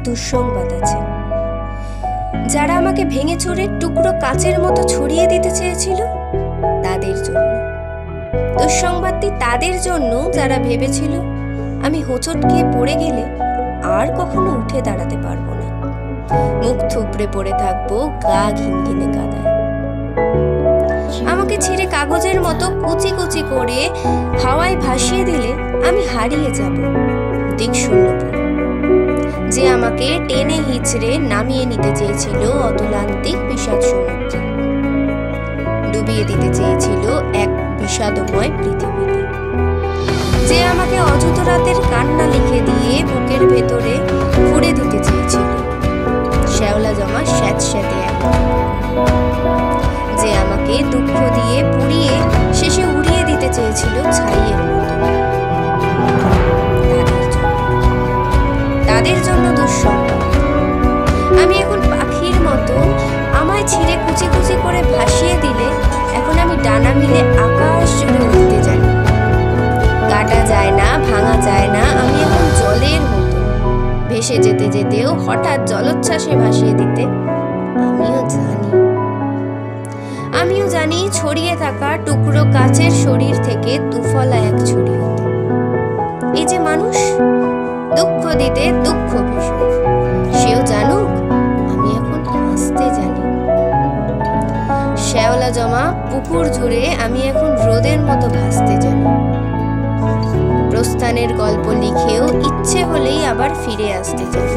দুঃসংবাদ আছে। যারা আমাকে ভেঙে চুরে টুকরো কাচের মতো ছড়িয়ে দিতে চেয়েছিল তাদের জন্য। দুঃসংবাদটি তাদের জন্য যারা ভেবেছিল আমি হোঁচট খেয়ে পড়ে গেলে আর কখনো উঠে দাঁড়াতে পারবো না, মুখ থুবড়ে পড়ে থাকবো গা ঘিনঘিনে কাদায়। আমাকে ছিঁড়ে কাগজের মতো কুচি কুচি করে হাওয়ায় ভাসিয়ে দিলে আমি হারিয়ে যাব দিকশূন্যপুর। যে আমাকে টেনে হিচড়ে নামিয়ে নিতে চেয়েছিল অতলান্তিক বিষাদ সমুদ্রে, ডুবিয়ে দিতে চেয়েছিল এক বিষাদময় পৃথিবীতে। যে আমাকে অযুত রাতের কান্না লিখে দিয়ে বুকের ভেতরে ফুঁড়ে দিতে চেয়েছিল শ্যাওলা জমা স্যাঁতস্যাঁতে এক। যে আমাকে দুঃখ দিয়ে পুড়িয়ে শেষে উড়িয়ে দিতে চেয়েছিল ছাইয়ের মতো, তাদের জন্য দুঃসংবাদ। আমি এখন পাখির মতো, আমায় ছিঁড়ে কুচি কুচি করে ভাসিয়ে দিলে এখন আমি ডানা মিলে আকাশ জুড়ে উঠতে যাই। কাটা যায় না, ভাঙা যায় না, আমি এখন জলের মতো। ভেসে যেতে যেতেও হঠাৎ জলোচ্ছ্বাসে ভাসিয়ে দিতে আমিও জানি ছড়িয়ে থাকা টুকরো কাচের শরীর থেকে দুফলা এক ছড়ি হতে। এই যে মানুষ দুঃখ দিতে দুঃখ ভীষণ, সেও জানুক আমি এখন হাসতে জানি। শ্যাওলা জমা পুকুর জুড়ে আমি এখন রোদের মতো ভাসতে জানি। প্রস্থানের গল্প লিখেও ইচ্ছে হলেই আবার ফিরে আসতে জানি।